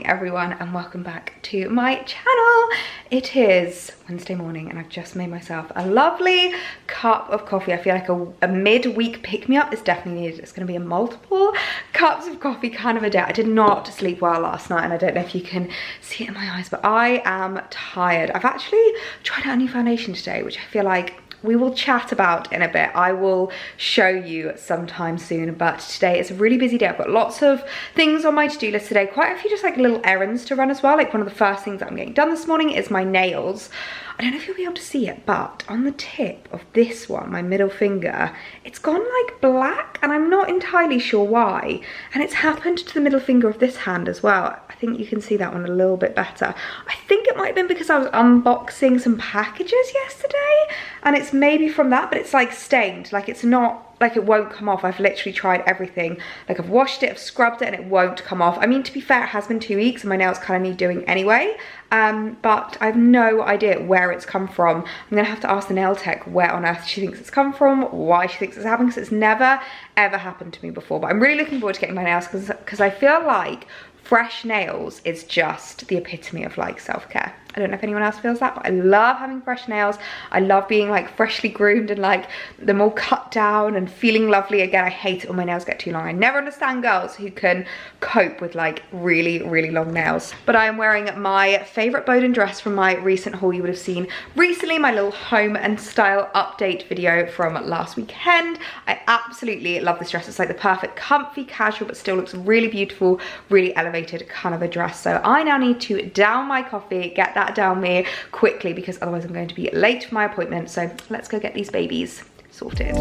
everyone, and welcome back to my channel. It is Wednesday morning and I've just made myself a lovely cup of coffee. I feel like a mid-week pick-me-up is definitely needed. It's going to be a multiple cups of coffee kind of a day. I did not sleep well last night and I don't know if you can see it in my eyes, but I am tired. I've actually tried out a new foundation today, which I feel like we will chat about in a bit. I will show you sometime soon, but today is a really busy day. I've got lots of things on my to-do list today, quite a few just like little errands to run as well. Like one of the first things that I'm getting done this morning is my nails. I don't know if you'll be able to see it, but on the tip of this one, my middle finger, it's gone like black and I'm not entirely sure why. And it's happened to the middle finger of this hand as well. I think you can see that one a little bit better. I think it might have been because I was unboxing some packages yesterday and it's maybe from that, but it's like stained. Like it's not, like it won't come off. I've literally tried everything. Like I've washed it, I've scrubbed it and it won't come off. I mean, to be fair, it has been 2 weeks and my nails kind of need doing anyway. But I have no idea where it's come from. I'm gonna have to ask the nail tech where on earth she thinks it's come from, why she thinks it's happening, because it's never ever happened to me before. But I'm really looking forward to getting my nails because I feel like fresh nails is just the epitome of like self-care. I don't know if anyone else feels that, but I love having fresh nails. I love being like freshly groomed and like them all cut down and feeling lovely again. I hate it when my nails get too long. I never understand girls who can cope with like really, really long nails. But I am wearing my favorite Bowden dress from my recent haul. You would have seen recently my little home and style update video from last weekend. I absolutely love this dress. It's like the perfect comfy, casual, but still looks really beautiful, really elevated kind of a dress. So I now need to down my coffee, get that down me quickly because otherwise I'm going to be late for my appointment. So let's go get these babies sorted.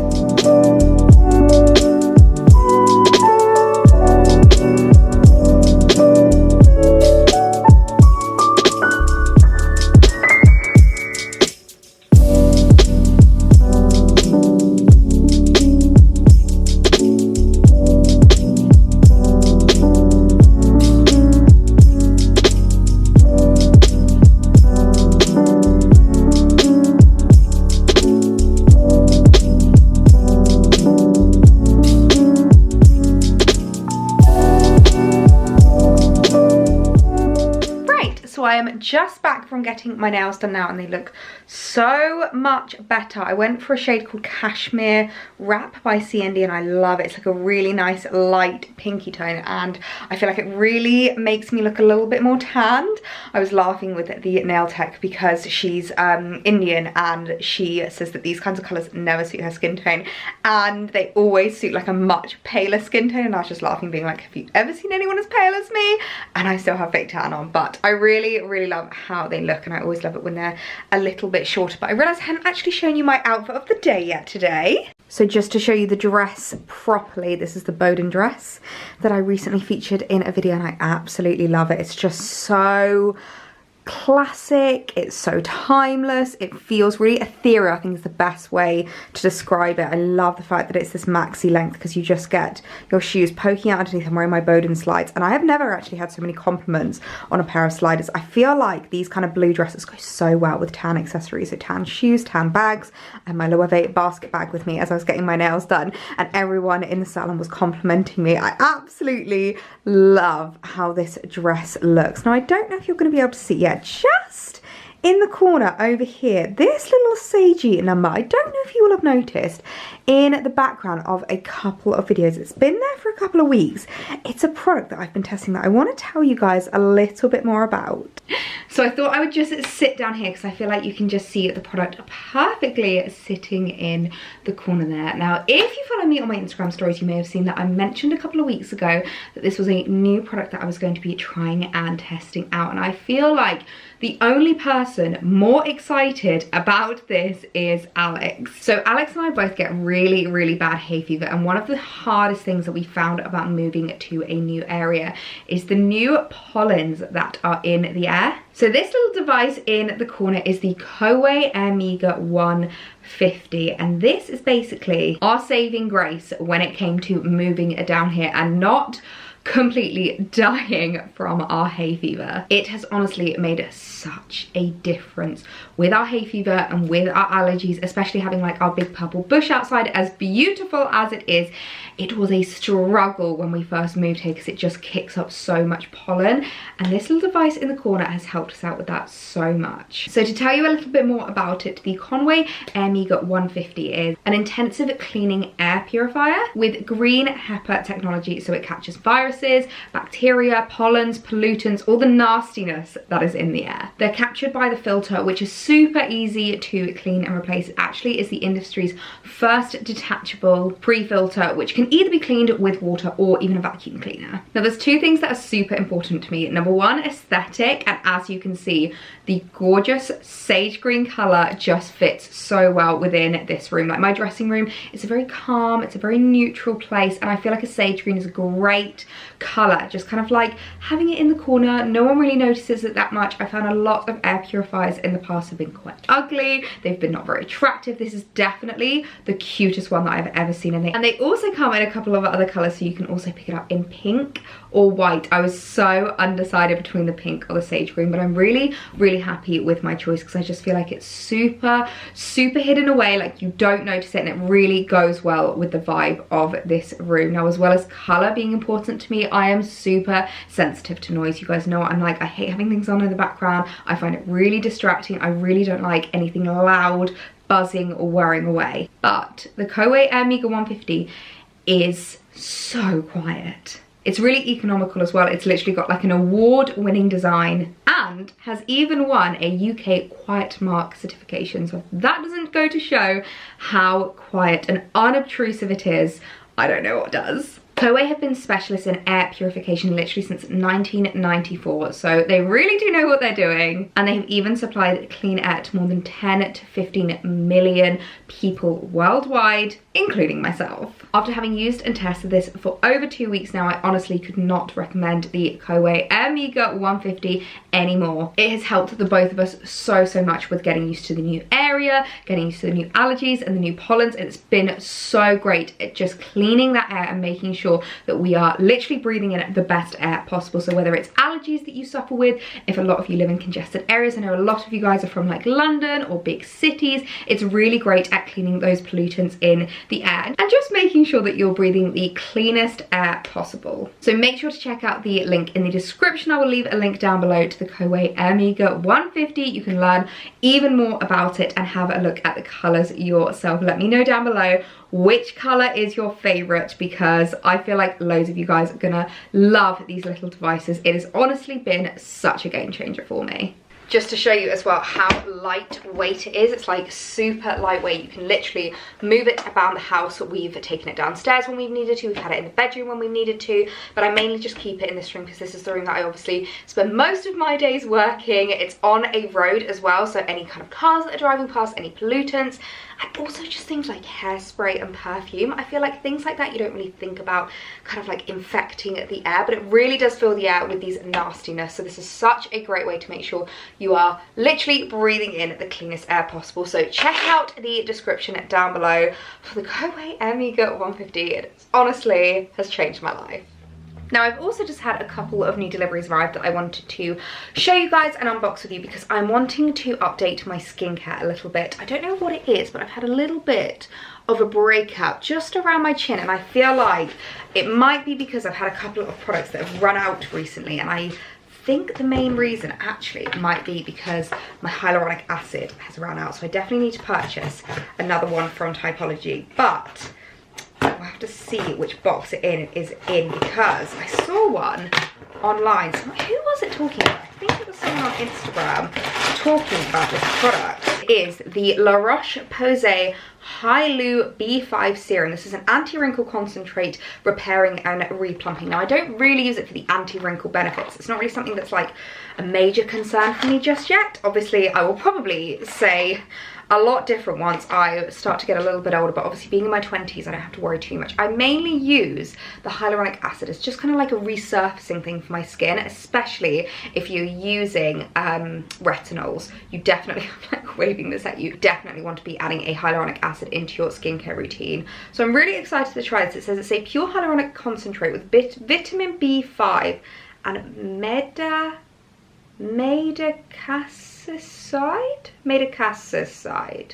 I am just back from getting my nails done now and they look so much better. I went for a shade called Cashmere Wrap by CND and I love it. It's like a really nice light pinky tone and I feel like it really makes me look a little bit more tanned. I was laughing with the nail tech because she's Indian and she says that these kinds of colours never suit her skin tone and they always suit like a much paler skin tone, and I was just laughing being like, have you ever seen anyone as pale as me? And I still have fake tan on, but I really love how they look and I always love it when they're a little bit shorter. But I realised I hadn't actually shown you my outfit of the day yet today. So just to show you the dress properly, this is the Bowden dress that I recently featured in a video and I absolutely love it. It's just so classic, it's so timeless, it feels really ethereal. I think is the best way to describe it. I love the fact that it's this maxi length because you just get your shoes poking out underneath. I'm wearing my Bowden slides and I have never actually had so many compliments on a pair of sliders. I feel like these kind of blue dresses go so well with tan accessories, so tan shoes, tan bags, and my Loewe basket bag with me as I was getting my nails done and everyone in the salon was complimenting me. I absolutely love how this dress looks. Now I don't know if you're going to be able to see yet, just in the corner over here, this little sagey number, I don't know if you will have noticed, in the background of a couple of videos. It's been there for a couple of weeks. It's a product that I've been testing that I want to tell you guys a little bit more about. So I thought I would just sit down here because I feel like you can just see the product perfectly sitting in the corner there. Now, if you follow me on my Instagram stories, you may have seen that I mentioned a couple of weeks ago that this was a new product that I was going to be trying and testing out. And I feel like the only person more excited about this is Alex. So Alex and I both get really bad hay fever, and one of the hardest things that we found about moving to a new area is the new pollens that are in the air. So this little device in the corner is the Koei Airmega 150, and this is basically our saving grace when it came to moving down here and not completely dying from our hay fever. It has honestly made such a difference with our hay fever and with our allergies, especially having like our big purple bush outside. As beautiful as it is, it was a struggle when we first moved here because it just kicks up so much pollen, and this little device in the corner has helped us out with that so much. So to tell you a little bit more about it, the Conway Airmega 150 is an intensive cleaning air purifier with green HEPA technology, so it catches viruses, bacteria, pollens, pollutants, all the nastiness that is in the air. They're captured by the filter, which is super easy to clean and replace. It actually is the industry's first detachable pre-filter, which can either be cleaned with water or even a vacuum cleaner. Now there's two things that are super important to me. Number one, aesthetic, and as you can see, the gorgeous sage green color just fits so well within this room. Like my dressing room, it's a very calm, it's a very neutral place, and I feel like a sage green is a great color, just kind of like having it in the corner. No one really notices it that much. I found a lot of air purifiers in the past have been quite ugly, they've been not very attractive. This is definitely the cutest one that I've ever seen in it, and they also come in a couple of other colors, so you can also pick it up in pink or white. I was so undecided between the pink or the sage green, but I'm really happy with my choice because I just feel like it's super hidden away, like you don't notice it, and it really goes well with the vibe of this room. Now, as well as color being important to me, I am super sensitive to noise. You guys know what I'm like. I hate having things on in the background. I find it really distracting. I really don't like anything loud, buzzing or whirring away. But the Conway Airmega 150 is so quiet. It's really economical as well. It's literally got like an award-winning design and has even won a UK Quiet Mark certification. So if that doesn't go to show how quiet and unobtrusive it is, I don't know what does. Conway have been specialists in air purification literally since 1994, so they really do know what they're doing, and they've even supplied clean air to more than 10 to 15 million people worldwide, including myself. After having used and tested this for over 2 weeks now, I honestly could not recommend the Conway Airmega 150 anymore. It has helped the both of us so much with getting used to the new area, getting used to the new allergies and the new pollens. It's been so great at just cleaning that air and making sure that we are literally breathing in the best air possible. So whether it's allergies that you suffer with, if a lot of you live in congested areas, I know a lot of you guys are from like London or big cities, it's really great at cleaning those pollutants in the air and just making sure that you're breathing the cleanest air possible. So make sure to check out the link in the description. I will leave a link down below to the Conway Airmega 150. You can learn even more about it and have a look at the colors yourself. Let me know down below which color is your favorite, because I feel like loads of you guys are gonna love these little devices. It has honestly been such a game changer for me. Just to show you as well how lightweight it is, it's like super lightweight. You can literally move it around the house. We've taken it downstairs when we've needed to, we've had it in the bedroom when we needed to, but I mainly just keep it in this room because this is the room that I obviously spend most of my days working. It's on a road as well, so any kind of cars that are driving past, any pollutants, and also just things like hairspray and perfume. I feel like things like that you don't really think about kind of like infecting the air, but it really does fill the air with these nastiness. So this is such a great way to make sure you are literally breathing in the cleanest air possible. So check out the description down below for the Conway Airmega 150. It honestly has changed my life. Now, I've also just had a couple of new deliveries arrive that I wanted to show you guys and unbox with you because I'm wanting to update my skincare a little bit. I don't know what it is, but I've had a little bit of a breakout just around my chin, and I feel like it might be because I've had a couple of products that have run out recently, and I think the main reason actually might be because my hyaluronic acid has run out, so I definitely need to purchase another one from PetiteElliee, but I'll have to see which box it is in because I saw one online. So who was it talking about? I think it was someone on Instagram talking about this product. It is the La Roche-Posay Hyaloo B5 Serum. This is an anti-wrinkle concentrate repairing and replumping. Now, I don't really use it for the anti-wrinkle benefits. It's not really something that's like a major concern for me just yet. Obviously, I will probably say a lot different once I start to get a little bit older, but obviously being in my 20s, I don't have to worry too much. I mainly use the hyaluronic acid as just kind of like a resurfacing thing for my skin, especially if you're using retinols. You definitely, I'm like waving this at you, definitely want to be adding a hyaluronic acid into your skincare routine. So I'm really excited to try this. It says it's a pure hyaluronic concentrate with vitamin B5 and madecassoside.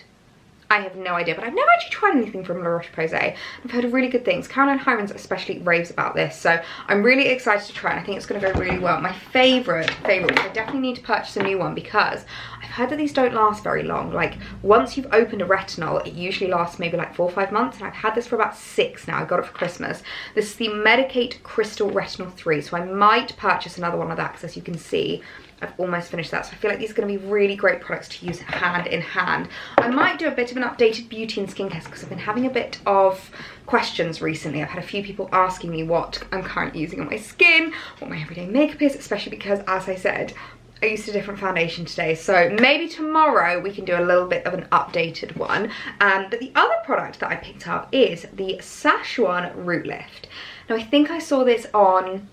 I have no idea, but I've never actually tried anything from La Roche-Posay. I've heard really good things. Caroline Hirons especially raves about this, so I'm really excited to try it. I think it's going to go really well. My favourite, which I definitely need to purchase a new one because I've heard that these don't last very long. Like, once you've opened a retinol, it usually lasts maybe like 4 or 5 months, and I've had this for about 6 now. I got it for Christmas. This is the Medicate Crystal Retinol 3, so I might purchase another one of that because, as you can see, I've almost finished that, so I feel like these are going to be really great products to use hand in hand. I might do a bit of an updated beauty and skincare because I've been having a bit of questions recently. I've had a few people asking me what I'm currently using on my skin, what my everyday makeup is, especially because, as I said, I used a different foundation today, so maybe tomorrow we can do a little bit of an updated one. But the other product that I picked up is the Szechuan Root Lift. Now, I think I saw this on,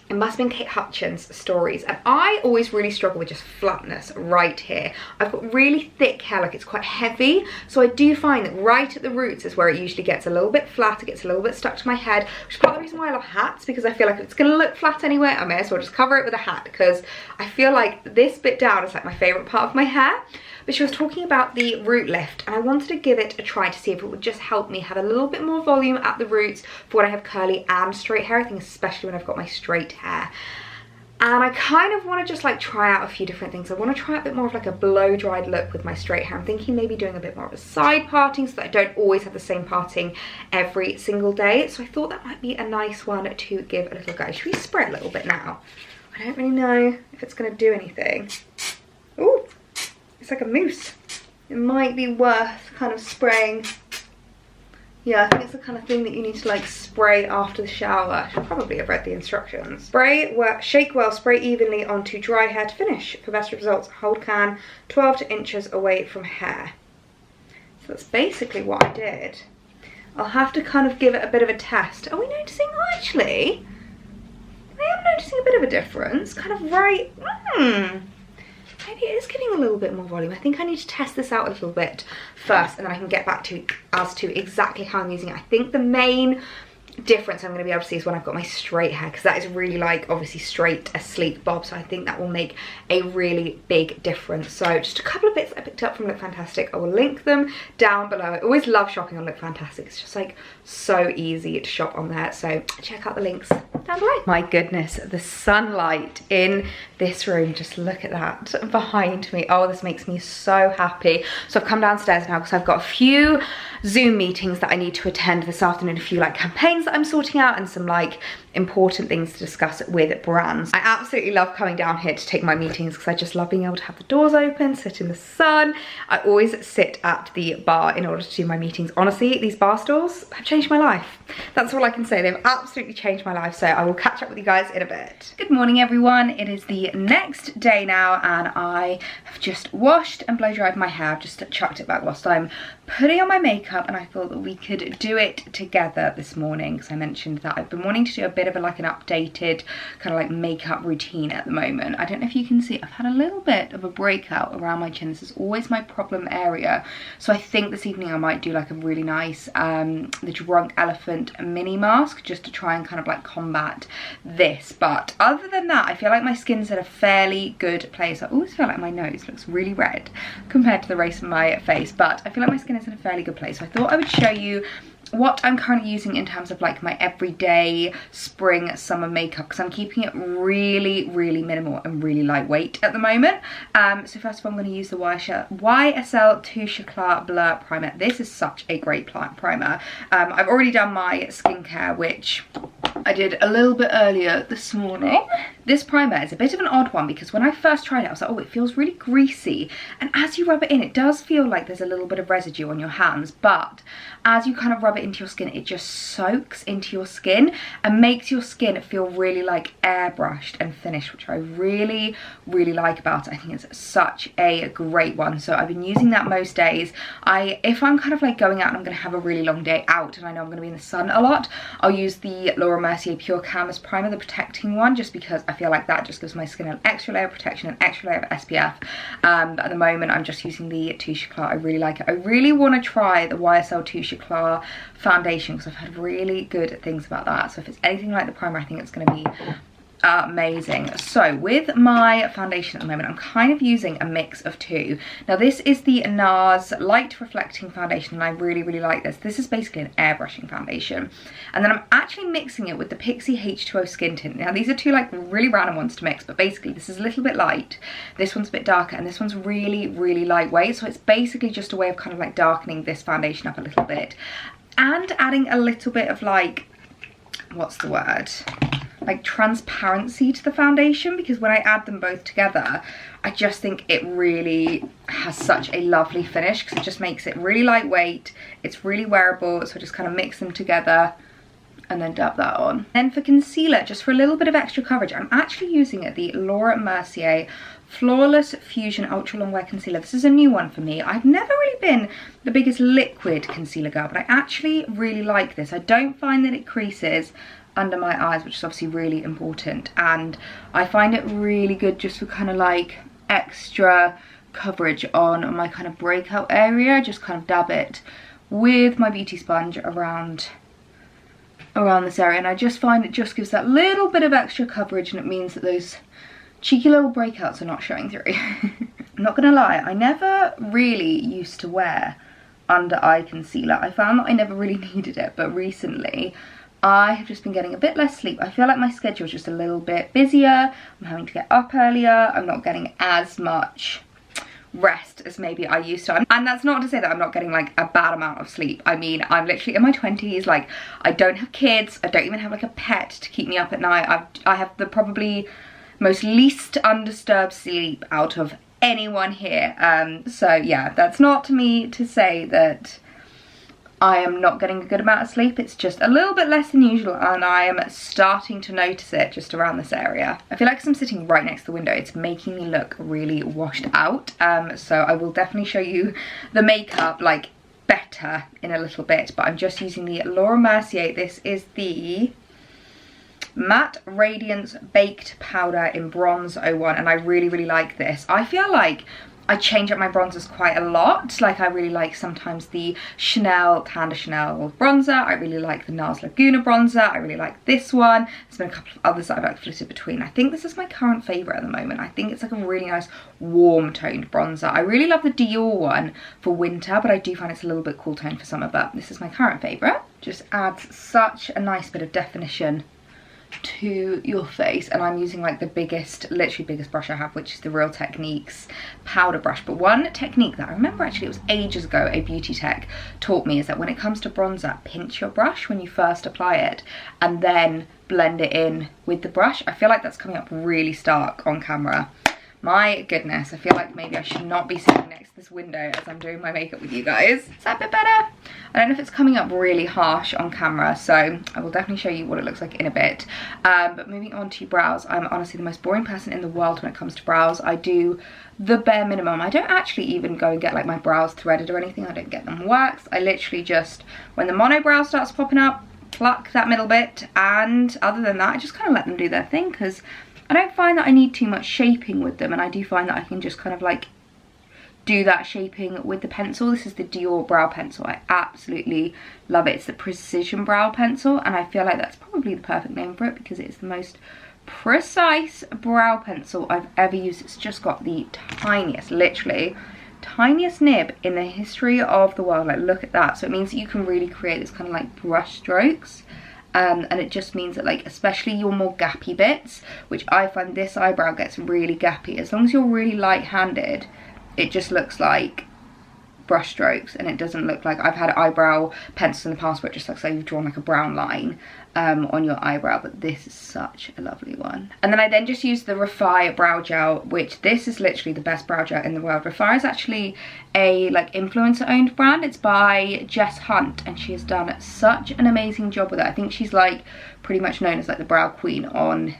it must have been Kate Hutchins' stories, and I always really struggle with just flatness right here. I've got really thick hair, like it's quite heavy, so I do find that right at the roots is where it usually gets a little bit flat, it gets a little bit stuck to my head, which is part of the reason why I love hats, because I feel like if it's going to look flat anyway, I may as well just cover it with a hat, because I feel like this bit down is like my favourite part of my hair. But she was talking about the root lift, and I wanted to give it a try to see if it would just help me have a little bit more volume at the roots for when I have curly and straight hair. I think especially when I've got my straight hair. And I kind of want to just like try out a few different things. I want to try a bit more of like a blow dried look with my straight hair. I'm thinking maybe doing a bit more of a side parting so that I don't always have the same parting every single day. So I thought that might be a nice one to give a little go. Should we spray a little bit now? I don't really know if it's going to do anything. Ooh. It's like a mousse. It might be worth kind of spraying. Yeah, I think it's the kind of thing that you need to like spray after the shower. I should probably have read the instructions. Spray, shake well, spray evenly onto dry hair to finish. For best results, hold can 12 inches away from hair. So that's basically what I did. I'll have to kind of give it a bit of a test. Are we noticing? Oh, actually, I am noticing a bit of a difference. Kind of right. Maybe it is giving a little bit more volume. I think I need to test this out a little bit first, and then I can get back to as to exactly how I'm using it. I think the main difference I'm going to be able to see is when I've got my straight hair, because that is really like obviously straight, a sleek bob, so I think that will make a really big difference. So just a couple of bits I picked up from Look Fantastic. I will link them down below. I always love shopping on Look Fantastic. It's just like so easy to shop on there, so check out the links down below. My goodness, the sunlight in this room, just look at that behind me. Oh, this makes me so happy. So I've come downstairs now because I've got a few Zoom meetings that I need to attend this afternoon, a few like campaigns that I'm sorting out and some like important things to discuss with brands. I absolutely love coming down here to take my meetings because I just love being able to have the doors open, sit in the sun. I always sit at the bar in order to do my meetings. Honestly, these bar stools have changed my life. That's all I can say. They've absolutely changed my life. So I will catch up with you guys in a bit. Good morning, everyone. It is the next day now, and I have just washed and blow dried my hair. I've just chucked it back whilst I'm putting on my makeup, and I thought that we could do it together this morning because I mentioned that I've been wanting to do a bit of like an updated kind of like makeup routine at the moment. I don't know if you can see, I've had a little bit of a breakout around my chin. This is always my problem area, so I think this evening I might do like a really nice the Drunk Elephant mini mask just to try and kind of like combat this. But other than that, I feel like my skin's at a fairly good place. I always feel like my nose looks really red compared to the rest of my face, but I feel like my skin is in a fairly good place. So I thought I would show you what I'm currently using in terms of like my everyday spring summer makeup, because I'm keeping it really minimal and really lightweight at the moment. So first of all, I'm going to use the YSL Touche Eclat Blur Primer. This is such a great primer. I've already done my skincare, which I did a little bit earlier this morning. This primer is a bit of an odd one because when I first tried it, I was like, oh, it feels really greasy. And as you rub it in, it does feel like there's a little bit of residue on your hands, but as you kind of rub it into your skin, it just soaks into your skin and makes your skin feel really like airbrushed and finished, which I really, really like about it. I think it's such a great one. So I've been using that most days. If I'm kind of like going out and I'm going to have a really long day out and I know I'm going to be in the sun a lot, I'll use the Laura Mercier Pure Canvas Primer, the protecting one, just because I feel like that just gives my skin an extra layer of protection, an extra layer of SPF. But at the moment I'm just using the Touche Eclat. I really like it. I really want to try the YSL Touche Eclat foundation because I've heard really good things about that. So if it's anything like the primer, I think it's going to be amazing. So with my foundation at the moment, I'm kind of using a mix of two. Now this is the NARS Light Reflecting Foundation, and I really, really like this. This is basically an airbrushing foundation. And then I'm actually mixing it with the Pixi H2O Skin Tint. Now these are two like really random ones to mix, but basically this is a little bit light, this one's a bit darker, and this one's really, really lightweight. So it's basically just a way of kind of like darkening this foundation up a little bit and adding a little bit of like, what's the word? Like transparency to the foundation, because when I add them both together, I just think it really has such a lovely finish because it just makes it really lightweight. It's really wearable, so I just kind of mix them together and then dab that on. Then for concealer, just for a little bit of extra coverage, I'm actually using the Laura Mercier Flawless Fusion Ultra Long Wear Concealer. This is a new one for me. I've never really been the biggest liquid concealer girl, but I actually really like this. I don't find that it creases under my eyes, which is obviously really important, and I find it really good just for kind of like extra coverage on my kind of breakout area. Just kind of dab it with my beauty sponge around this area, and I just find it just gives that little bit of extra coverage, and it means that those cheeky little breakouts are not showing through. I'm not gonna lie, I never really used to wear under eye concealer. I found that I never really needed it, but recently I have just been getting a bit less sleep. I feel like my schedule is just a little bit busier. I'm having to get up earlier. I'm not getting as much rest as maybe I used to. And that's not to say that I'm not getting like a bad amount of sleep. I mean, I'm literally in my 20s. Like, I don't have kids. I don't even have like a pet to keep me up at night. I have the probably most least undisturbed sleep out of anyone here. So yeah, that's not to me to say that I am not getting a good amount of sleep. It's just a little bit less than usual, and I am starting to notice it just around this area. I feel like as I'm sitting right next to the window, it's making me look really washed out. So I will definitely show you the makeup like better in a little bit, but I'm just using the Laura Mercier. This is the Matte Radiance Baked Powder in Bronze 01, and I really, really like this. I feel like I change up my bronzers quite a lot. Like, I really like sometimes the Chanel Tan de Chanel bronzer. I really like the NARS Laguna bronzer. I really like this one. There's been a couple of others that I've like flitted between. I think this is my current favourite at the moment. I think it's like a really nice warm toned bronzer. I really love the Dior one for winter, but I do find it's a little bit cool toned for summer, but this is my current favourite. Just adds such a nice bit of definition to your face, and I'm using like the biggest, literally biggest brush I have, which is the Real Techniques powder brush. But one technique that I remember, actually it was ages ago, a beauty tech taught me, is that when it comes to bronzer, pinch your brush when you first apply it and then blend it in with the brush. I feel like that's coming up really stark on camera. My goodness, I feel like maybe I should not be sitting next to this window as I'm doing my makeup with you guys. Is that a bit better? I don't know if it's coming up really harsh on camera, so I will definitely show you what it looks like in a bit. But moving on to brows, I'm honestly the most boring person in the world when it comes to brows. I do the bare minimum. I don't actually even go and get like my brows threaded or anything. I don't get them waxed. I literally just, when the mono brow starts popping up, pluck that middle bit, and other than that, I just kind of let them do their thing, because I don't find that I need too much shaping with them, and I do find that I can just kind of like do that shaping with the pencil. This is the Dior brow pencil. I absolutely love it. It's the Precision Brow Pencil, and I feel like that's probably the perfect name for it because it is the most precise brow pencil I've ever used. It's just got the tiniest, literally tiniest nib in the history of the world. Like, look at that. So it means that you can really create this kind of like brush strokes. And it just means that, like, especially your more gappy bits, which I find this eyebrow gets really gappy. As long as you're really light-handed, it just looks like brush strokes, and it doesn't look like, I've had eyebrow pencils in the past where it just looks like you've drawn like a brown line on your eyebrow, but this is such a lovely one. And then I then just use the Refi brow gel, which this is literally the best brow gel in the world. Refi is actually a like influencer owned brand. It's by Jess Hunt, and she has done such an amazing job with it. I think she's like pretty much known as like the brow queen on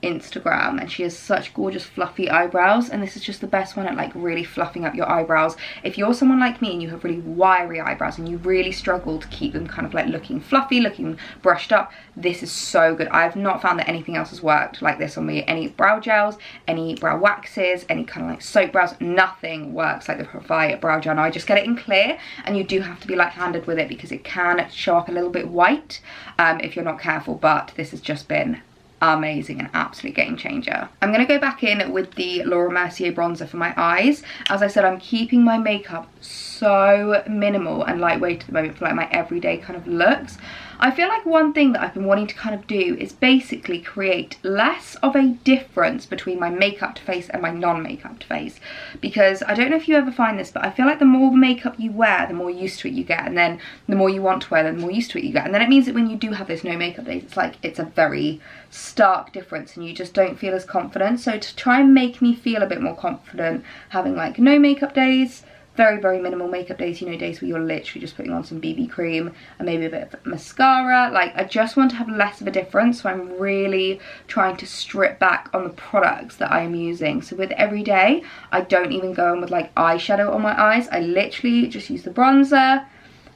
Instagram, and she has such gorgeous fluffy eyebrows, and this is just the best one at like really fluffing up your eyebrows. If you're someone like me and you have really wiry eyebrows and you really struggle to keep them kind of like looking fluffy, looking brushed up, this is so good. I have not found that anything else has worked like this on me. Any brow gels, any brow waxes, any kind of like soap brows, nothing works like the Refi brow gel. Now I just get it in clear, and you do have to be light-handed with it because it can show up a little bit white if you're not careful, but this has just been amazing, an absolute game changer. I'm gonna go back in with the Laura Mercier bronzer for my eyes. As I said, I'm keeping my makeup so minimal and lightweight at the moment for like my everyday kind of looks. I feel like one thing that I've been wanting to kind of do is basically create less of a difference between my makeup face and my non-makeup face, because I don't know if you ever find this, but I feel like the more makeup you wear, the more used to it you get, and then the more you want to wear, the more used to it you get, and then it means that when you do have those no makeup days, it's like it's a very stark difference and you just don't feel as confident. So to try and make me feel a bit more confident, having like no makeup days, very minimal makeup days, you know, days where you're literally just putting on some BB cream and maybe a bit of mascara, like I just want to have less of a difference. So I'm really trying to strip back on the products that I am using. So with everyday, I don't even go in with like eyeshadow on my eyes. I literally just use the bronzer,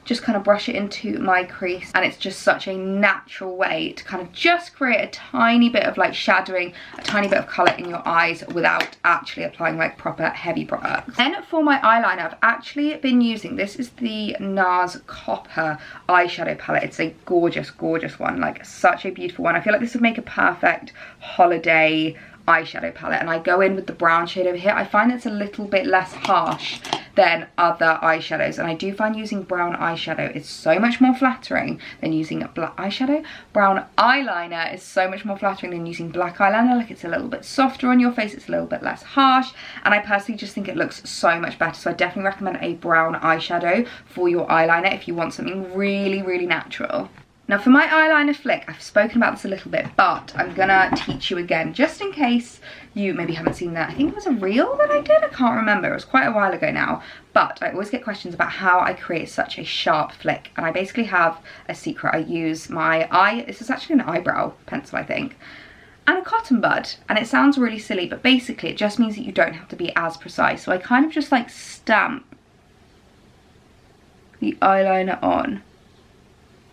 just kind of brush it into my crease, and it's just such a natural way to kind of just create a tiny bit of like shadowing, a tiny bit of colour in your eyes without actually applying like proper heavy products. Then for my eyeliner, I've actually been using, this is the NARS Copper eyeshadow palette. It's a gorgeous one, like such a beautiful one. I feel like this would make a perfect holiday eyeshadow palette, and I go in with the brown shade over here. I find it's a little bit less harsh than other eyeshadows, and I do find using brown eyeshadow is so much more flattering than using black eyeshadow. Brown eyeliner is so much more flattering than using black eyeliner. Like it's a little bit softer on your face, it's a little bit less harsh, and I personally just think it looks so much better. So I definitely recommend a brown eyeshadow for your eyeliner if you want something really natural. Now for my eyeliner flick, I've spoken about this a little bit, but I'm gonna teach you again, just in case you maybe haven't seen that. I think it was a reel that I did, I can't remember, it was quite a while ago now, but I always get questions about how I create such a sharp flick, and I basically have a secret. I use this is actually an eyebrow pencil, I think, and a cotton bud, and it sounds really silly, but basically it just means that you don't have to be as precise. So I kind of just like stamp the eyeliner on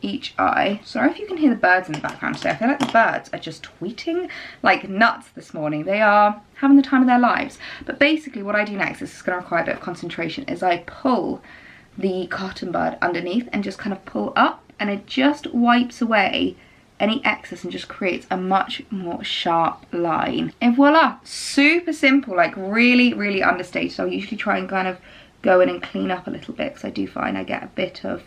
each eye. Sorry if you can hear the birds in the background today. I feel like the birds are just tweeting like nuts this morning. They are having the time of their lives. But basically what I do next, this is going to require a bit of concentration, is I pull the cotton bud underneath and just kind of pull up, and it just wipes away any excess and just creates a much more sharp line. And voila, super simple, like really understated. I'll usually try and kind of go in and clean up a little bit, because I do find I get a bit of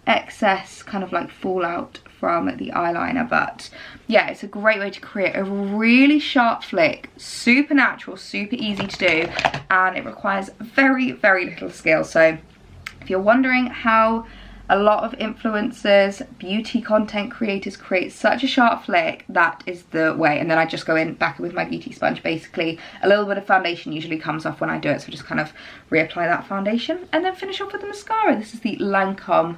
excess kind of like fallout from the eyeliner. But yeah, it's a great way to create a really sharp flick, super natural, super easy to do, and it requires very little skill. So if you're wondering how a lot of influencers, beauty content creators create such a sharp flick, that is the way. And then I just go in back with my beauty sponge. Basically a little bit of foundation usually comes off when I do it, so just kind of reapply that foundation and then finish off with the mascara. This is the Lancome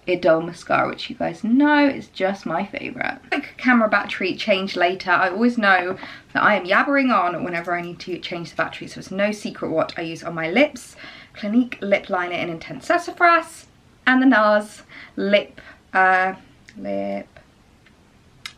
Idole mascara, which you guys know is just my favourite. Quick camera battery change later. I always know that I am yabbering on whenever I need to change the battery, so it's no secret what I use on my lips. Clinique lip liner in Intense Sassafras, and the NARS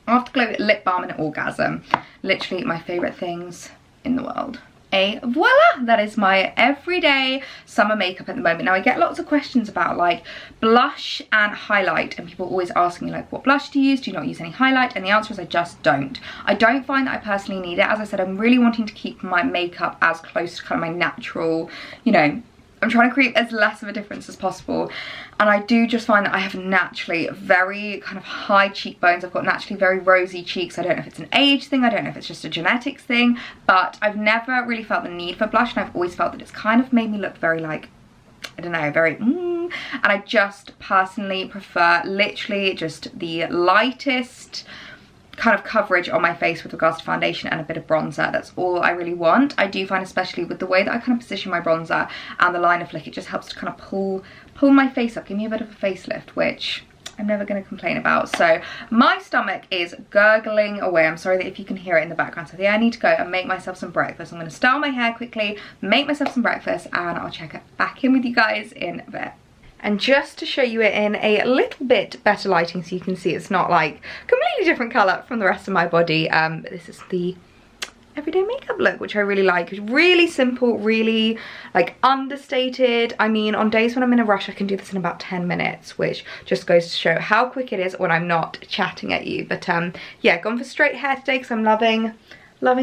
Afterglow lip balm in Orgasm. Literally my favourite things in the world. Voila, that is my everyday summer makeup at the moment. Now I get lots of questions about like blush and highlight, and people always ask me like, what blush do you use? Do you not use any highlight? And the answer is I just don't. I don't find that I personally need it. As I said, I'm really wanting to keep my makeup as close to kind of my natural, you know, I'm trying to create as less of a difference as possible. And I do just find that I have naturally very kind of high cheekbones. I've got naturally very rosy cheeks. I don't know if it's an age thing, I don't know if it's just a genetics thing, but I've never really felt the need for blush, and I've always felt that it's kind of made me look very like I don't know, very and I just personally prefer literally just the lightest kind of coverage on my face with regards to foundation and a bit of bronzer. That's all I really want. I do find, especially with the way that I kind of position my bronzer and the liner flick, it just helps to kind of pull my face up, give me a bit of a facelift, which I'm never going to complain about. So my stomach is gurgling away. I'm sorry that if you can hear it in the background. So yeah, I need to go and make myself some breakfast. I'm going to style my hair quickly, make myself some breakfast, and I'll check back in with you guys in a bit. And just to show you it in a little bit better lighting so you can see it's not like completely different colour from the rest of my body, this is the everyday makeup look, which I really like. It's really simple, really like understated. I mean, on days when I'm in a rush I can do this in about 10 minutes, which just goes to show how quick it is when I'm not chatting at you. But yeah, gone for straight hair today because I'm loving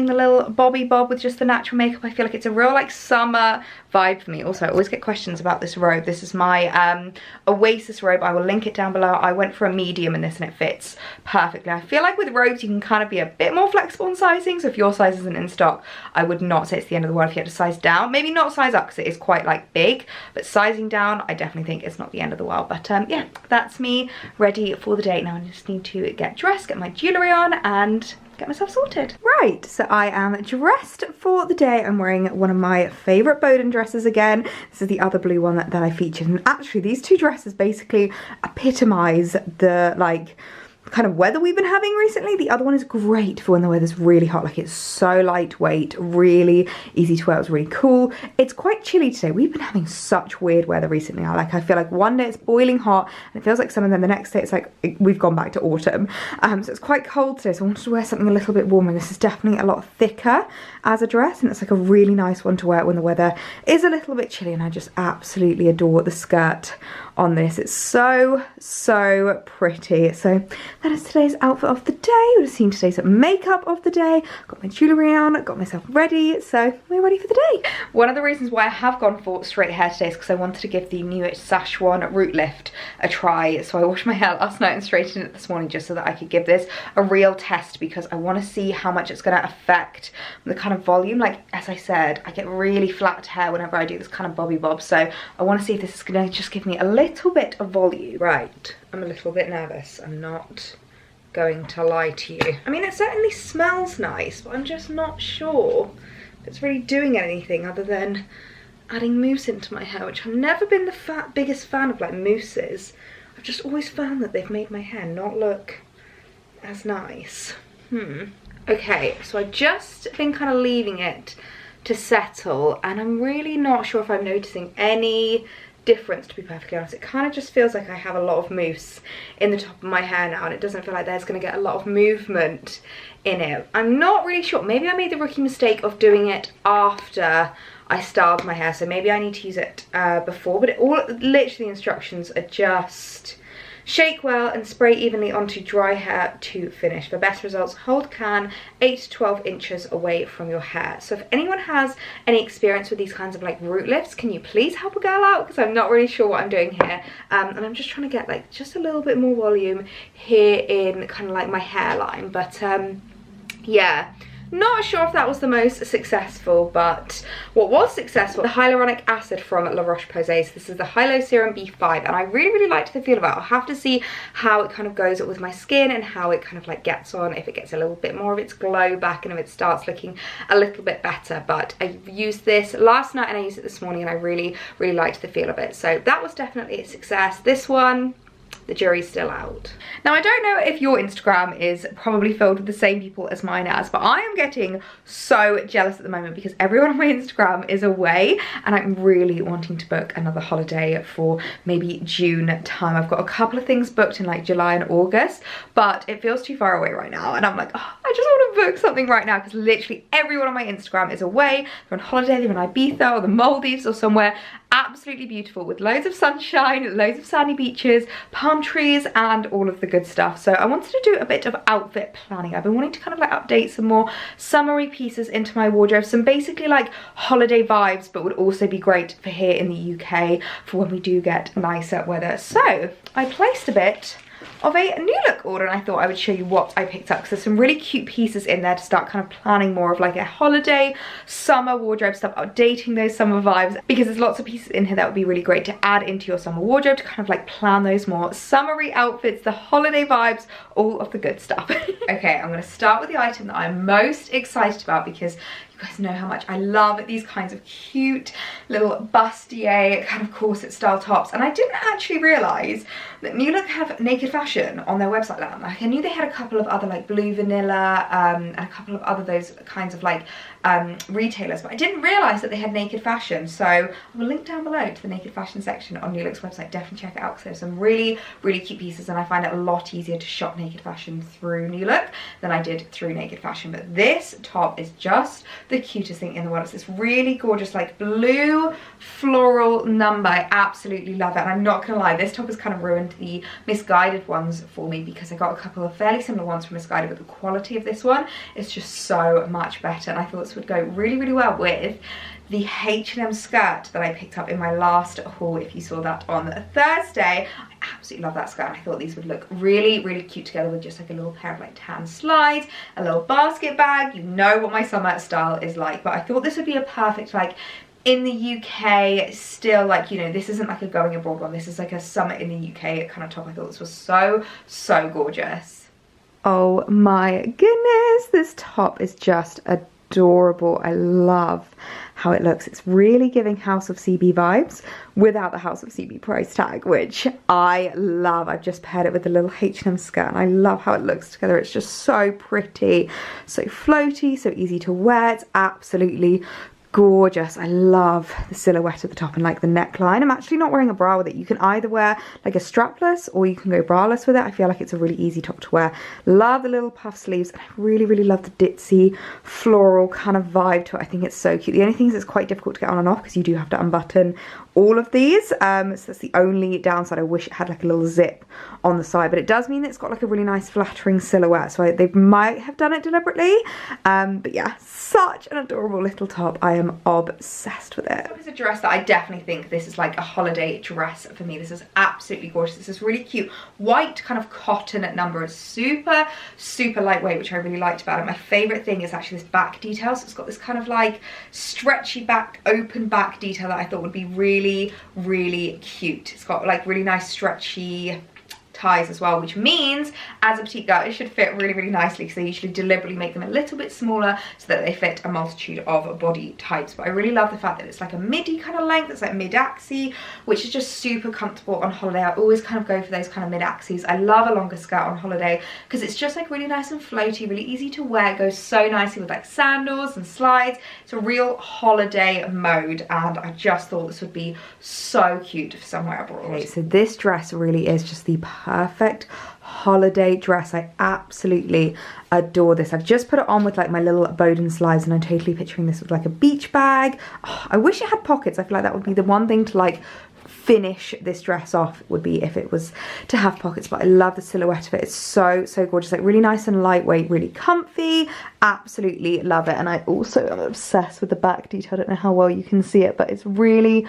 the little bobby bob with just the natural makeup. I feel like it's a real like summer vibe for me. Also, I always get questions about this robe. This is my Oasis robe. I will link it down below. I went for a medium in this and it fits perfectly. I feel like with robes you can kind of be a bit more flexible in sizing, so if your size isn't in stock, I would not say it's the end of the world if you had to size down. Maybe not size up because it is quite like big, but sizing down I definitely think it's not the end of the world. But yeah, that's me ready for the day. Now I just need to get dressed, get my jewellery on and get myself sorted. Right, so I am dressed for the day. I'm wearing one of my favourite Bowden dresses again. This is the other blue one that I featured, and actually these two dresses basically epitomise the like kind of weather we've been having recently. The other one is great for when the weather's really hot, like it's so lightweight, really easy to wear. It's really cool. It's quite chilly today. We've been having such weird weather recently. I feel like one day it's boiling hot and it feels like summer, and then the next day it's like we've gone back to autumn. So it's quite cold today, so I wanted to wear something a little bit warmer. This is definitely a lot thicker as a dress, and it's like a really nice one to wear when the weather is a little bit chilly, and I just absolutely adore the skirt on this. It's so pretty. So that is today's outfit of the day. You would have seen today's makeup of the day. Got my jewellery on, got myself ready, so we're ready for the day. One of the reasons why I have gone for straight hair today is because I wanted to give the new Szechuan root lift a try. So I washed my hair last night and straightened it this morning just so that I could give this a real test, because I want to see how much it's going to affect the kind of volume. Like, as I said, I get really flat hair whenever I do this kind of bobby bob, so I want to see if this is going to just give me a little bit of volume. Right, I'm a little bit nervous. I'm not going to lie to you. I mean, it certainly smells nice, but I'm just not sure if it's really doing anything other than adding mousse into my hair, which I've never been the biggest fan of, like, mousses. I've just always found that they've made my hair not look as nice. Okay, so I've just been kind of leaving it to settle, and I'm really not sure if I'm noticing any difference, to be perfectly honest. It kind of just feels like I have a lot of mousse in the top of my hair now, and it doesn't feel like there's going to get a lot of movement in it. I'm not really sure. Maybe I made the rookie mistake of doing it after I styled my hair, so maybe I need to use it before, but literally the instructions are just shake well and spray evenly onto dry hair to finish. For best results, hold can 8 to 12 inches away from your hair. So if anyone has any experience with these kinds of like root lifts, can you please help a girl out? Because I'm not really sure what I'm doing here. And I'm just trying to get like just a little bit more volume here in kind of like my hairline. But yeah. Not sure if that was the most successful, but what was successful, the hyaluronic acid from La Roche-Posay. So this is the Hyalo Serum B5, and I really liked the feel of it. I'll have to see how it kind of goes with my skin and how it kind of like gets on, if it gets a little bit more of its glow back and if it starts looking a little bit better. But I used this last night and I used it this morning, and I really liked the feel of it. So that was definitely a success. This one, the jury's still out. Now, I don't know if your Instagram is probably filled with the same people as mine is, but I am getting so jealous at the moment because everyone on my Instagram is away, and I'm really wanting to book another holiday for maybe June time. I've got a couple of things booked in like July and August, but it feels too far away right now, and I'm like, oh, I just want to book something right now because literally everyone on my Instagram is away. They're on holiday, they're in Ibiza or the Maldives or somewhere absolutely beautiful with loads of sunshine, loads of sandy beaches, palm trees, and all of the good stuff. So I wanted to do a bit of outfit planning. I've been wanting to kind of like update some more summery pieces into my wardrobe, some basically like holiday vibes, but would also be great for here in the UK for when we do get nicer weather. So I placed a bit of a New Look order, and I thought I would show you what I picked up because there's some really cute pieces in there to start kind of planning more of like a holiday summer wardrobe stuff, updating those summer vibes, because there's lots of pieces in here that would be really great to add into your summer wardrobe to kind of like plan those more summery outfits, the holiday vibes, all of the good stuff. Okay, I'm going to start with the item that I'm most excited about because you guys know how much I love these kinds of cute little bustier kind of corset style tops, and I didn't actually realise that New Look have naked fashion on their website now. Like, I knew they had a couple of other like Blue Vanilla and a couple of other those kinds of like retailers, but I didn't realise that they had naked fashion. So I will link down below to the naked fashion section on New Look's website. Definitely check it out because there's some really cute pieces, and I find it a lot easier to shop naked fashion through New Look than I did through naked fashion. But this top is just the cutest thing in the world. It's this really gorgeous like blue floral number. I absolutely love it, and I'm not gonna lie, this top has kind of ruined the Misguided ones for me because I got a couple of fairly similar ones from Misguided, but the quality of this one is just so much better, and I thought this would go really well with the H&M skirt that I picked up in my last haul. If you saw that on Thursday, I absolutely love that skirt, and I thought these would look really cute together with just like a little pair of like tan slides, a little basket bag. You know what my summer style is like, but I thought this would be a perfect like in the UK still, like, you know, this isn't like a going abroad one, this is like a summer in the UK kind of top. I thought this was so gorgeous. Oh my goodness, this top is just adorable. I love how it looks. It's really giving House of CB vibes without the House of CB price tag, which I love. I've just paired it with the little H&M skirt, and I love how it looks together. It's just so pretty, so floaty, so easy to wear. It's absolutely gorgeous. I love the silhouette of the top and like the neckline. I'm actually not wearing a bra with it. You can either wear like a strapless or you can go braless with it. I feel like it's a really easy top to wear. Love the little puff sleeves, and I really love the ditzy floral kind of vibe to it. I think it's so cute. The only thing is it's quite difficult to get on and off because you do have to unbutton all of these, so that's the only downside. I wish it had like a little zip on the side, but it does mean that it's got like a really nice flattering silhouette, so they might have done it deliberately, but yeah, such an adorable little top. I am obsessed with it. It's a dress that I definitely think this is like a holiday dress for me. This is absolutely gorgeous. This is really cute white kind of cotton number. It's super lightweight, which I really liked about it. My favorite thing is actually this back detail. So it's got this kind of like stretchy back, open back detail that I thought would be really cute. It's got like really nice stretchy ties as well, which means as a petite girl it should fit really nicely, because they usually deliberately make them a little bit smaller so that they fit a multitude of body types. But I really love the fact that it's like a midi kind of length. It's like mid-axi, which is just super comfortable on holiday. I always kind of go for those kind of mid-axis. I love a longer skirt on holiday because it's just like really nice and floaty, really easy to wear. It goes so nicely with like sandals and slides. It's a real holiday mode, and I just thought this would be so cute for somewhere abroad. Okay, so this dress really is just the perfect holiday dress. I absolutely adore this. I've just put it on with like my little Bowden slides, and I'm totally picturing this with like a beach bag. Oh, I wish it had pockets. I feel like that would be the one thing to like finish this dress off, would be if it was to have pockets. But I love the silhouette of it. It's so gorgeous, like really nice and lightweight, really comfy. Absolutely love it. And I also am obsessed with the back detail. I don't know how well you can see it, but it's really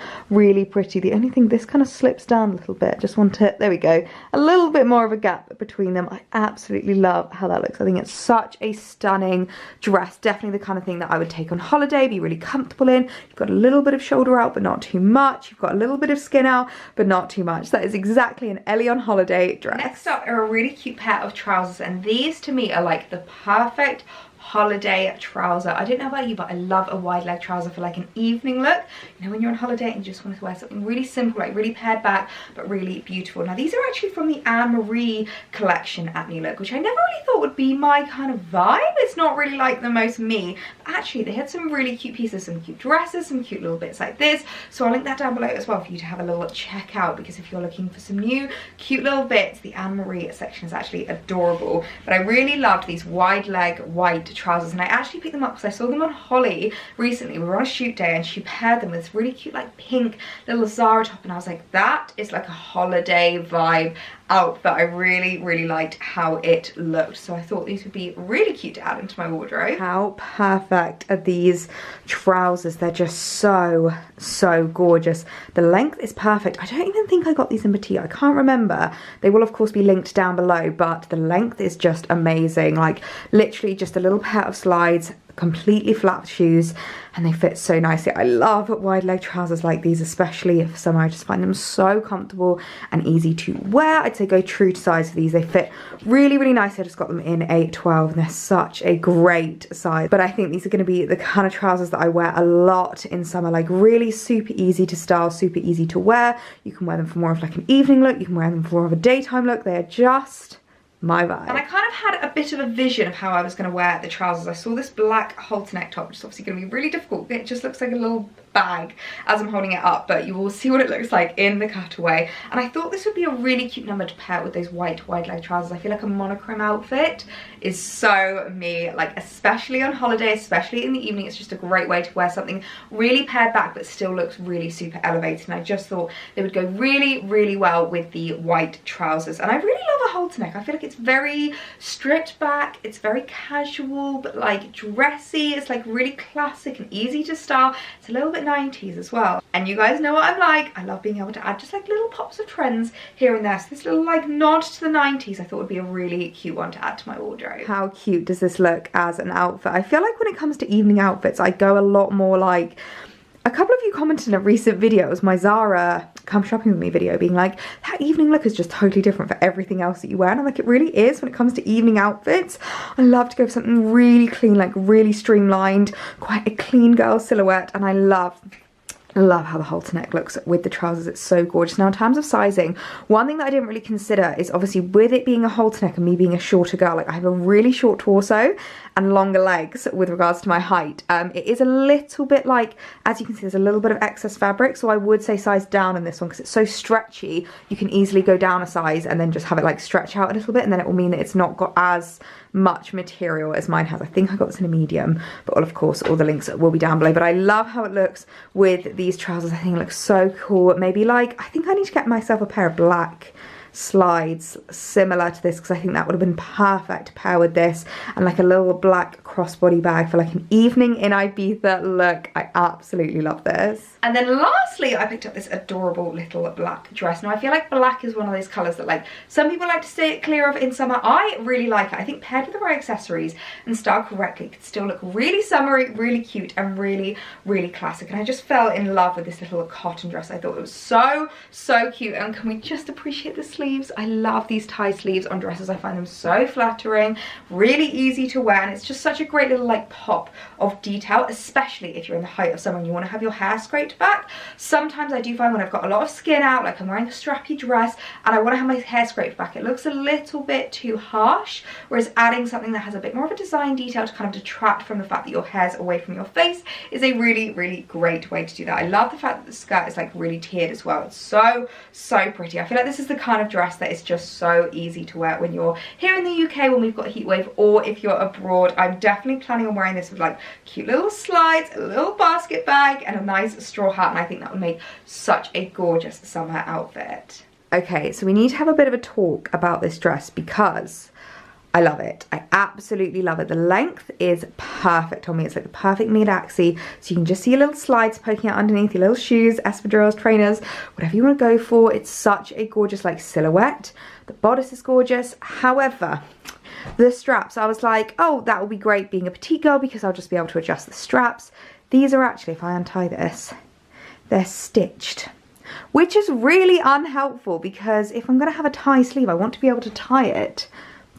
pretty. The only thing, this kind of slips down a little bit. Just want it, there we go, a little bit more of a gap between them. I absolutely love how that looks. I think it's such a stunning dress. Definitely the kind of thing that I would take on holiday, be really comfortable in. You've got a little bit of shoulder out but not too much. You've got a little bit of skin out but not too much. That is exactly an Ellie on holiday dress. Next up are a really cute pair of trousers, and these to me are like the perfect holiday trouser. I don't know about you, but I love a wide leg trouser for like an evening look. You know, when you're on holiday and you just want to wear something really simple, like really pared back, but really beautiful. Now these are actually from the Anne Marie collection at New Look, which I never really thought would be my kind of vibe. It's not really like the most me, but actually they had some really cute pieces, some cute dresses, some cute little bits like this. So I'll link that down below as well for you to have a little check out, because if you're looking for some new cute little bits, the Anne Marie section is actually adorable. But I really loved these wide leg white trousers, and I actually picked them up because I saw them on Holly recently. We were on a shoot day and she paired them with this really cute like pink little Zara top, and I was like, that is like a holiday vibe outfit. I really liked how it looked, so I thought these would be really cute to add into my wardrobe. How perfect are these trousers? They're just so gorgeous. The length is perfect. I don't even think I got these in petite. I can't remember. They will of course be linked down below, but the length is just amazing. Like literally just a little pair of slides, completely flat shoes, and they fit so nicely. I love wide leg trousers like these, especially for summer. I just find them so comfortable and easy to wear. I'd say go true to size for these. They fit really nice. I just got them in a 12 and they're such a great size. But I think these are going to be the kind of trousers that I wear a lot in summer, like really super easy to style, super easy to wear. You can wear them for more of like an evening look, you can wear them for more of a daytime look. They are just my vibe. And I kind of had a bit of a vision of how I was going to wear the trousers. I saw this black halter neck top, which is obviously going to be really difficult. It just looks like a little bag as I'm holding it up, but you will see what it looks like in the cutaway. And I thought this would be a really cute number to pair with those white wide leg trousers. I feel like a monochrome outfit is so me, like especially on holiday, especially in the evening. It's just a great way to wear something really pared back but still looks really super elevated, and I just thought they would go really well with the white trousers. And I really love a halter neck. I feel like it's very stripped back, it's very casual but like dressy. It's like really classic and easy to style. It's a little bit 90s as well, and you guys know what I'm like. I love being able to add just like little pops of trends here and there, so this little like nod to the 90s I thought would be a really cute one to add to my wardrobe. How cute does this look as an outfit? I feel like when it comes to evening outfits I go a lot more like, a couple of you commented in a recent video, it was my Zara come shopping with me video, being like, that evening look is just totally different for everything else that you wear. And I'm like, it really is when it comes to evening outfits. I love to go for something really clean, like really streamlined, quite a clean girl silhouette. And I love how the halter neck looks with the trousers. It's so gorgeous. Now in terms of sizing, one thing that I didn't really consider is obviously with it being a halter neck and me being a shorter girl, like I have a really short torso and longer legs with regards to my height. It is a little bit like, as you can see, there's a little bit of excess fabric, so I would say size down in this one because it's so stretchy. You can easily go down a size and then just have it like stretch out a little bit, and then it will mean that it's not got as much material as mine has. I think I got this in a medium, but of course all the links will be down below. But I love how it looks with these trousers. I think it looks so cool. Maybe like, I think I need to get myself a pair of black slides similar to this, because I think that would have been perfect to pair with this, and like a little black crossbody bag for like an evening in Ibiza look. I absolutely love this. And then lastly, I picked up this adorable little black dress. Now I feel like black is one of those colours that like some people like to stay clear of in summer. I really like it. I think paired with the right accessories and styled correctly, it could still look really summery, really cute, and really classic. And I just fell in love with this little cotton dress. I thought it was so cute. And can we just appreciate the sleeves? I love these tie sleeves on dresses. I find them so flattering, really easy to wear, and it's just such a great little like pop of detail, especially if you're in the height of summer and you want to have your hair scraped back. Sometimes I do find when I've got a lot of skin out, like I'm wearing a strappy dress and I want to have my hair scraped back, it looks a little bit too harsh, whereas adding something that has a bit more of a design detail to kind of detract from the fact that your hair's away from your face is a really great way to do that. I love the fact that the skirt is like really tiered as well. It's so pretty. I feel like this is the kind of dress that is just so easy to wear when you're here in the UK when we've got a heat wave, or if you're abroad. I'm definitely planning on wearing this with like cute little slides, a little basket bag, and a nice straw hat, and I think that would make such a gorgeous summer outfit. Okay, so we need to have a bit of a talk about this dress because I love it. I absolutely love it. The length is perfect on me. It's like the perfect mid-axi, so you can just see your little slides poking out underneath your little shoes, espadrilles, trainers, whatever you want to go for. It's such a gorgeous like silhouette. The bodice is gorgeous. However, the straps, I was like, oh, that will be great being a petite girl because I'll just be able to adjust the straps. These are actually, if I untie this, they're stitched, which is really unhelpful because if I'm going to have a tie sleeve, I want to be able to tie it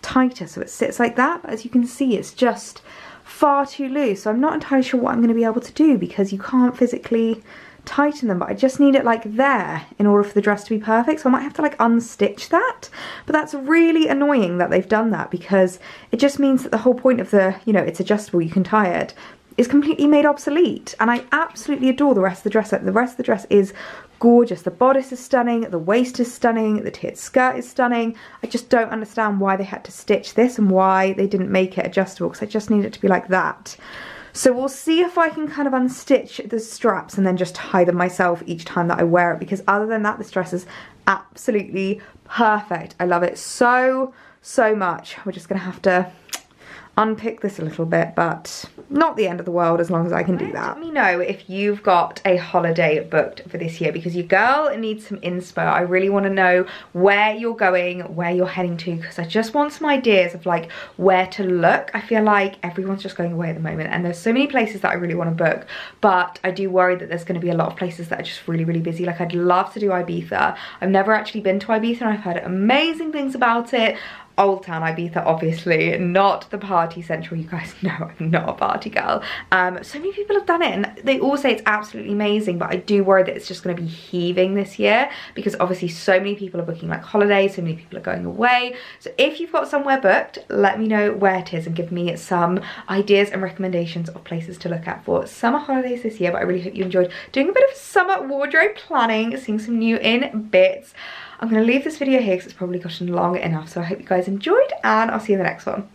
tighter so it sits like that. But as you can see, it's just far too loose. So I'm not entirely sure what I'm going to be able to do because you can't physically tighten them, but I just need it like there in order for the dress to be perfect. So I might have to like unstitch that, but that's really annoying that they've done that because it just means that the whole point of the, you know, it's adjustable, you can tie it, is completely made obsolete. And I absolutely adore the rest of the dress. Like, the rest of the dress is gorgeous. The bodice is stunning, the waist is stunning, the tiered skirt is stunning. I just don't understand why they had to stitch this and why they didn't make it adjustable, because I just need it to be like that. So we'll see if I can kind of unstitch the straps and then just tie them myself each time that I wear it, because other than that, this dress is absolutely perfect. I love it so much. We're just gonna have to unpick this a little bit, but not the end of the world as long as I can do that. Let me know if you've got a holiday booked for this year, because your girl needs some inspo. I really want to know where you're going, where you're heading to, because I just want some ideas of like where to look. I feel like everyone's just going away at the moment, and there's so many places that I really want to book, but I do worry that there's going to be a lot of places that are just really busy. Like, I'd love to do Ibiza. I've never actually been to Ibiza, and I've heard amazing things about it. Old Town Ibiza, obviously, not the party central. You guys know I'm not a party girl. So many people have done it, and they all say it's absolutely amazing, but I do worry that it's just going to be heaving this year, because obviously so many people are booking like holidays, so many people are going away. So if you've got somewhere booked, let me know where it is and give me some ideas and recommendations of places to look at for summer holidays this year. But I really hope you enjoyed doing a bit of summer wardrobe planning, seeing some new in bits. I'm going to leave this video here because it's probably gotten long enough, so I hope you guys enjoyed, and I'll see you in the next one.